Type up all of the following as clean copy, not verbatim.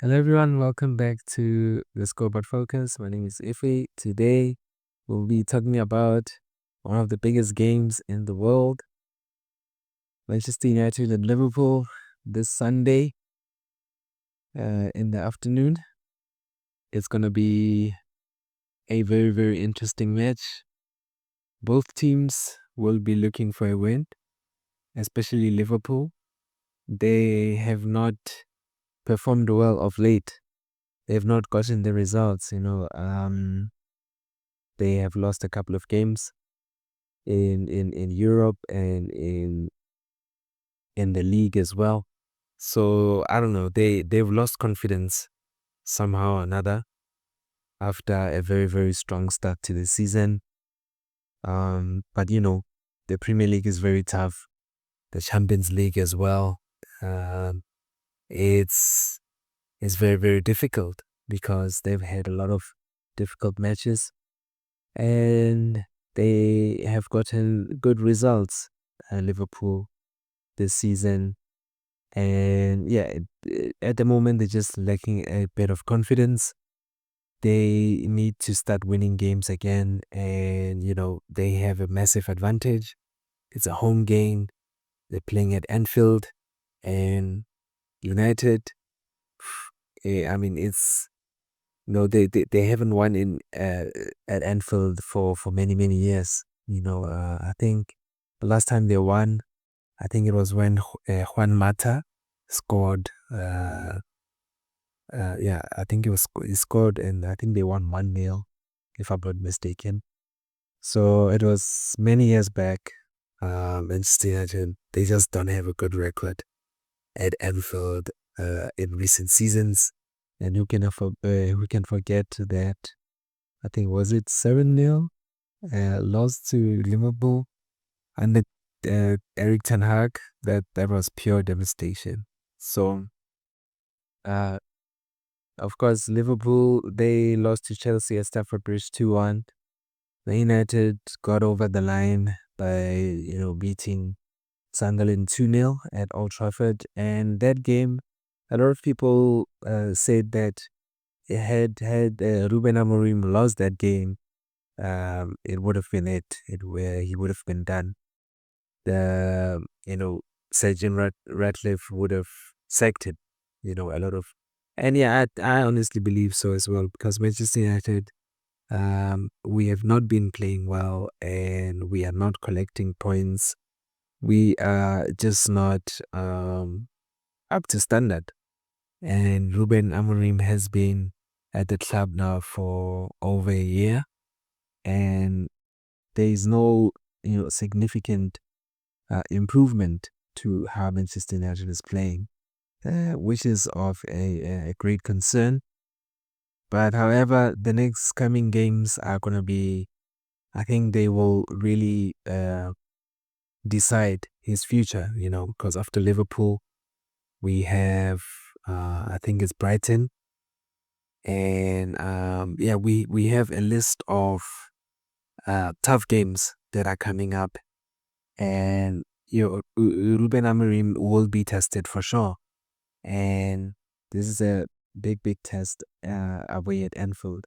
Hello everyone, welcome back to the Scoreboard Focus. My name is Ife. Today we'll be talking about one of the biggest games in the world, Manchester United and Liverpool, this Sunday in the afternoon. It's going to be a very, very interesting match. Both teams will be looking for a win, especially Liverpool. They have not performed well of late. They have not gotten the results, They have lost a couple of games in Europe and in the league as well. So I don't know. They've lost confidence somehow or another after a very, very strong start to the season. But the Premier League is very tough. The Champions League as well. Um, it's it's very, very difficult because they've had a lot of difficult matches and they have gotten good results. Liverpool this season, and yeah, at the moment they're just lacking a bit of confidence. They need to start winning games again, and they have a massive advantage. It's a home game. They're playing at Anfield, and United. I mean, it's they haven't won in at Anfield for many many years. I think the last time they won, I think it was when Juan Mata scored. Yeah, I think he scored, and I think they won 1-0, if I'm not mistaken. So it was many years back. Manchester United, they just don't have a good record at Anfield in recent seasons. And who can forget that? I think was it 7-0 lost to Liverpool under Eric Ten Hag. That was pure devastation. So uh, of course, Liverpool, they lost to Chelsea at Stamford Bridge 2-1. The United got over the line by, beating Sunderland 2-0 at Old Trafford. And that game, a lot of people said that had Ruben Amorim lost that game, it would have been it. Where he would have been done. The Sir Jim Ratcliffe would have sacked him. A lot of, and yeah, I honestly believe so as well because Manchester United, we have not been playing well and we are not collecting points. We are just not up to standard. And Ruben Amorim has been at the club now for over a year, and there is no significant improvement to how Manchester United is playing, which is of a great concern. But however, the next coming games are going to be, I think they will really decide his future, because after Liverpool, we have, I think it's Brighton. And yeah, we have a list of tough games that are coming up. And, Ruben Amorim will be tested for sure. And this is a big, big test away at Anfield.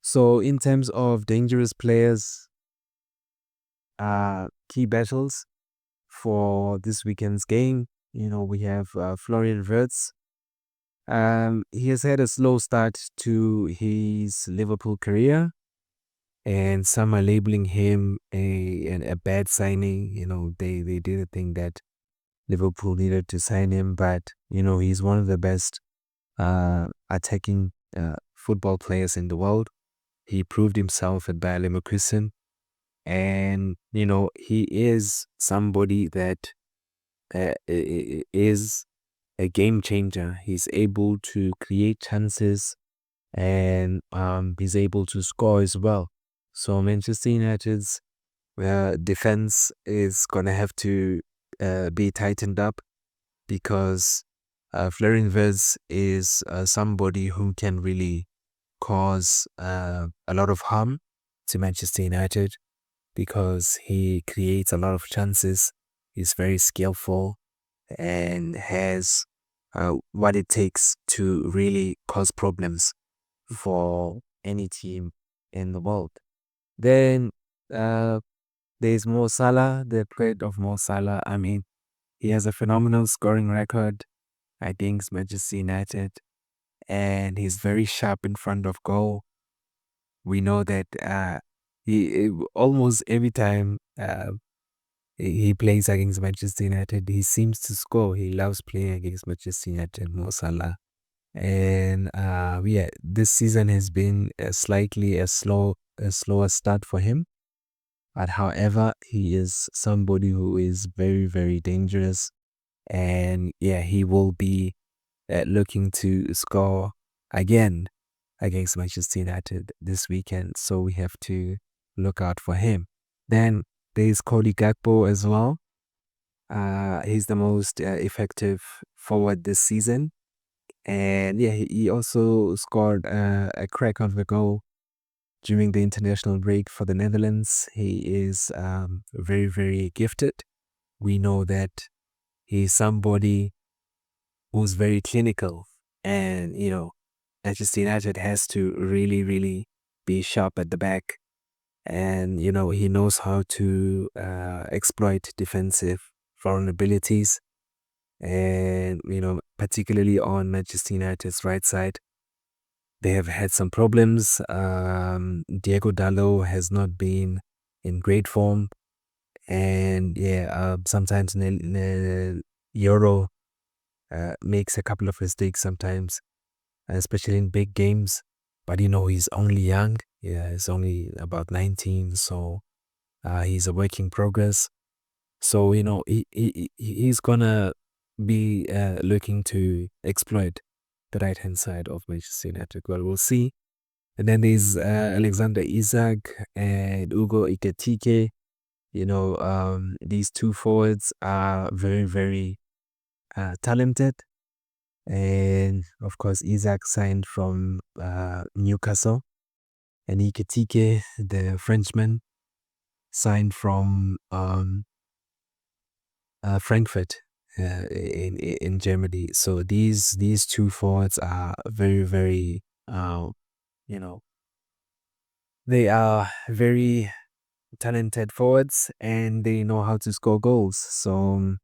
So in terms of dangerous players, key battles for this weekend's game, we have Florian Wirtz. He has had a slow start to his Liverpool career, and some are labeling him a bad signing. They didn't think that Liverpool needed to sign him, but he's one of the best attacking football players in the world. He proved himself at Bayer Leverkusen, and he is somebody that is a game changer. He's able to create chances, and he's able to score as well. So Manchester United's defense is gonna have to be tightened up because Florian Wirtz is somebody who can really cause a lot of harm to Manchester United because he creates a lot of chances. He's very skillful and has what it takes to really cause problems for any team in the world. Then there's Mo Salah, the threat of Mo Salah. I mean, he has a phenomenal scoring record against Manchester United, and he's very sharp in front of goal. We know that he almost every time he plays against Manchester United, he seems to score. He loves playing against Manchester United, Mo Salah. And yeah, this season has been a slower start for him. But however, he is somebody who is very, very dangerous. And yeah, he will be looking to score again against Manchester United this weekend. So we have to look out for him. Then there's Cody Gakpo as well. He's the most effective forward this season. And yeah, he also scored a crack of a goal during the international break for the Netherlands. He is very, very gifted. We know that he's somebody who's very clinical. And, Manchester United has to really, really be sharp at the back. And, he knows how to exploit defensive vulnerabilities. And, particularly on Manchester United's right side, they have had some problems. Diallo has not been in great form. And yeah, sometimes Euro makes a couple of mistakes sometimes, especially in big games. But he's only young. Yeah, he's only about 19, so he's a work in progress. So he's gonna be looking to exploit the right hand side of Manchester United. Well, we'll see. And then there's Alexander Isak and Ugo Iketike. These two forwards are very, very talented. And of course, Isak signed from Newcastle, and Iketike, the Frenchman, signed from Frankfurt in Germany. So these two forwards are very, very you know they are very talented forwards, and they know how to score goals. So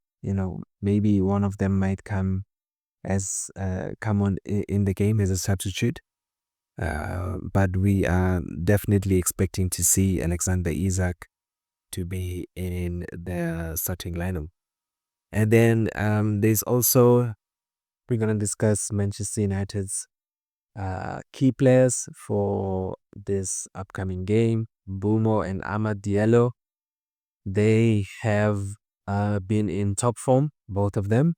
maybe one of them might come on in the game as a substitute. But we are definitely expecting to see Alexander Isak to be in the starting lineup. And then there's also, we're going to discuss Manchester United's key players for this upcoming game, Mbeumo and Diallo. They have been in top form, both of them,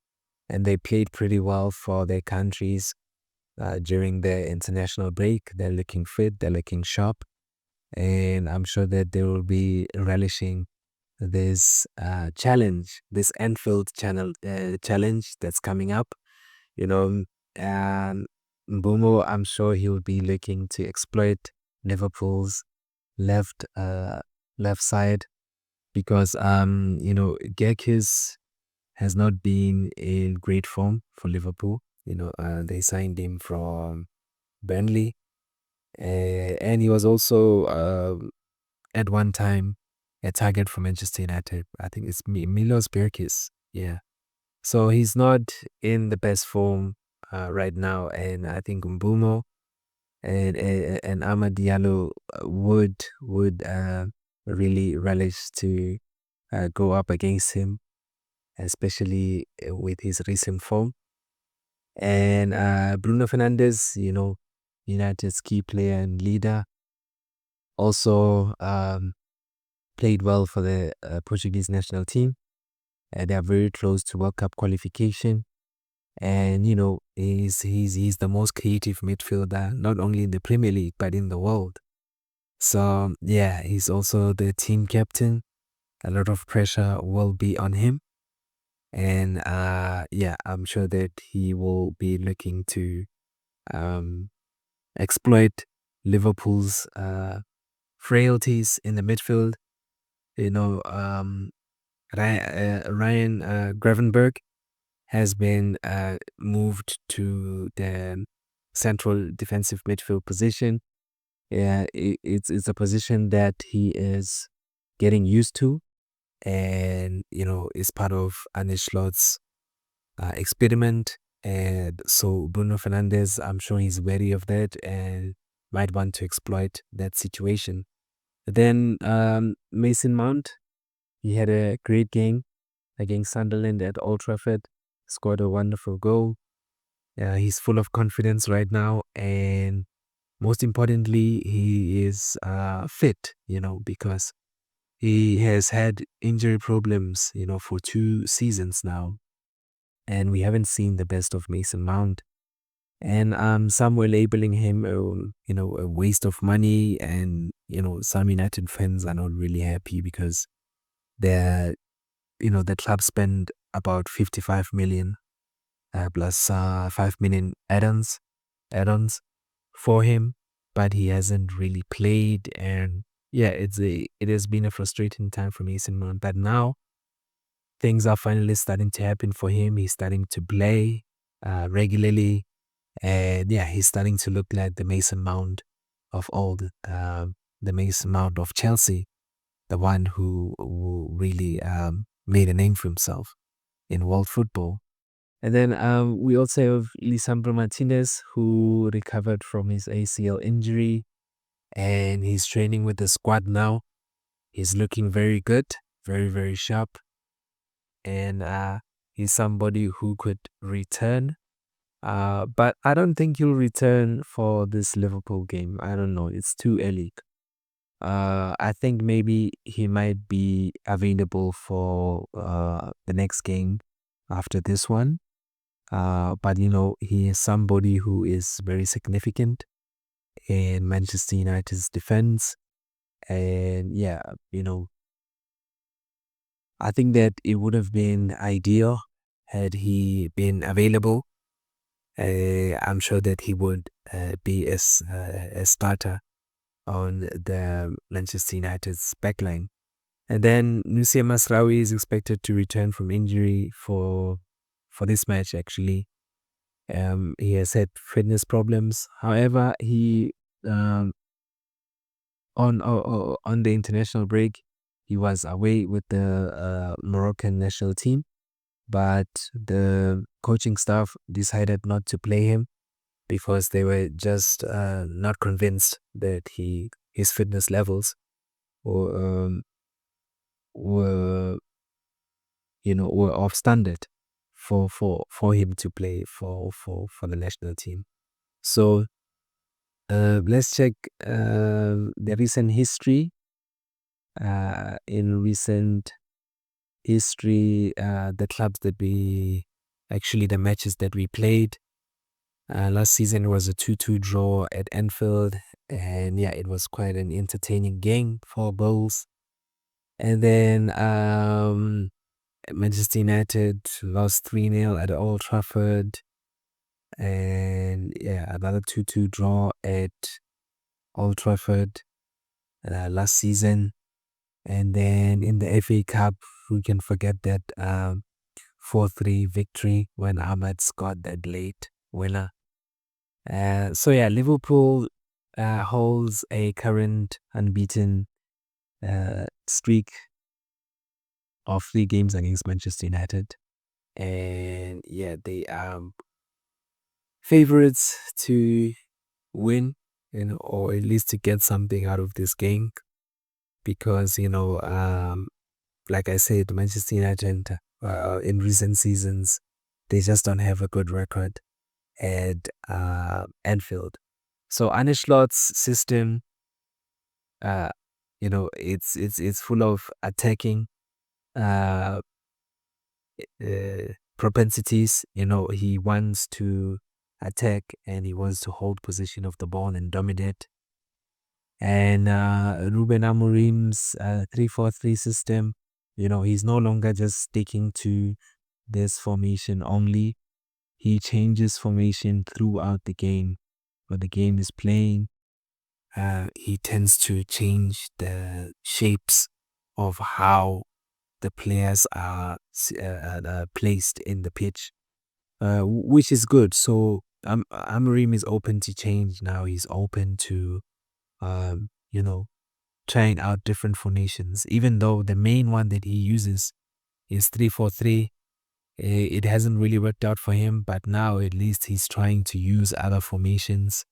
and they played pretty well for their countries during their international break. They're looking fit, they're looking sharp, and I'm sure that they will be relishing this challenge, this Anfield challenge that's coming up. And Mbeumo, I'm sure he will be looking to exploit Liverpool's left left side, because Gekis has not been in great form for Liverpool. They signed him from Burnley, and he was also at one time a target for Manchester United. I think it's Milos Birkis. Yeah. So he's not in the best form right now, and I think Mbeumo and Diallo would really relish to go up against him, especially with his recent form. And Bruno Fernandes, United's key player and leader, also played well for the Portuguese national team. They are very close to World Cup qualification. And he's the most creative midfielder, not only in the Premier League but in the world. So yeah, he's also the team captain. A lot of pressure will be on him, and yeah, I'm sure that he will be looking to exploit Liverpool's frailties in the midfield. Ryan Gravenberch has been moved to the central defensive midfield position. Yeah, it's a position that he is getting used to, and is part of Arne Slot's experiment. And so Bruno Fernandes, I'm sure he's wary of that and might want to exploit that situation. Then Mason Mount, he had a great game against Sunderland at Old Trafford, scored a wonderful goal. He's full of confidence right now, and most importantly, he is fit, because he has had injury problems, for 2 seasons now, and we haven't seen the best of Mason Mount. And some were labeling him, a waste of money, and some United fans are not really happy because they're, the club spent about 55 million plus 5 million add-ons for him, but he hasn't really played, and yeah, it has been a frustrating time for Mason Mount. But now things are finally starting to happen for him. He's starting to play regularly, and yeah, he's starting to look like the Mason Mount of old, the Mason Mount of Chelsea, the one who really made a name for himself in world football. And then we also have Lisandro Martinez, who recovered from his ACL injury, and he's training with the squad now. He's looking very good, very, very sharp, and he's somebody who could return. But I don't think he'll return for this Liverpool game. I don't know. It's too early. I think maybe he might be available for the next game after this one. But he is somebody who is very significant in Manchester United's defense. And yeah, I think that it would have been ideal had he been available. I'm sure that he would be a starter on the Manchester United's backline. And then Nusir Masraoui is expected to return from injury for this match, actually. He has had fitness problems. However, he on the international break, he was away with the Moroccan national team, but the coaching staff decided not to play him because they were just not convinced that his fitness levels were were were off standard for him to play for the national team. So let's check the recent history. In recent history, the clubs that the matches that we played. Last season was a 2-2 draw at Anfield, and yeah, it was quite an entertaining game, 4 goals. And then Manchester United lost 3-0 at Old Trafford, and yeah, another 2-2 draw at Old Trafford last season. And then in the FA Cup, we can forget that 4-3 victory when Ahmed scored that late winner. So yeah, Liverpool holds a current unbeaten streak of 3 games against Manchester United. And yeah, they are favorites to win, or at least to get something out of this game, because like I said, Manchester United in recent seasons, they just don't have a good record at Anfield. So Arne Slot's system, it's full of attacking uh, propensities. He wants to attack and he wants to hold possession of the ball and dominate. And Ruben Amorim's 3-4-3 system, he's no longer just sticking to this formation only. He changes formation throughout the game. When the game is playing, he tends to change the shapes of how the players are placed in the pitch. which is good. So Amorim is open to change now. He's open to, you know, trying out different formations, even though the main one that he uses is 3-4-3. It hasn't really worked out for him, but now at least he's trying to use other formations.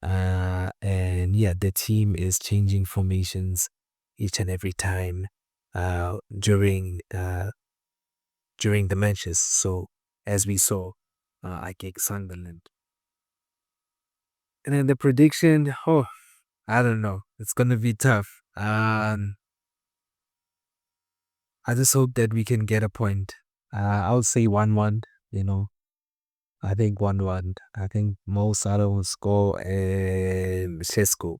And yeah, the team is changing formations each and every time during the matches. So as we saw against Sunderland. And then the prediction, I don't know. It's gonna be tough. I just hope that we can get a point. I'll say 1-1, you know. I think 1-1. I think Mo Salah will score and Shesko.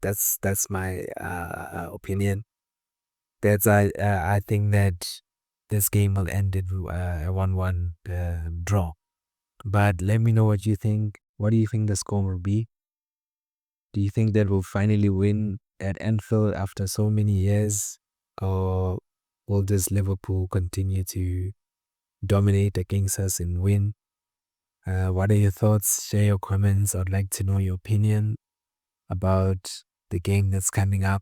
That's my opinion. I think that this game will end in a 1-1 draw. But let me know what you think. What do you think the score will be? Do you think that we'll finally win at Anfield after so many years? Or will this Liverpool continue to dominate against us and win? What are your thoughts? Share your comments. I'd like to know your opinion about the game that's coming up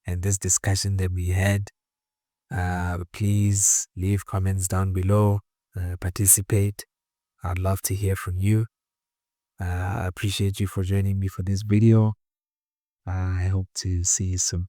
and this discussion that we had. Please leave comments down below. Participate. I'd love to hear from you. I appreciate you for joining me for this video. I hope to see you soon.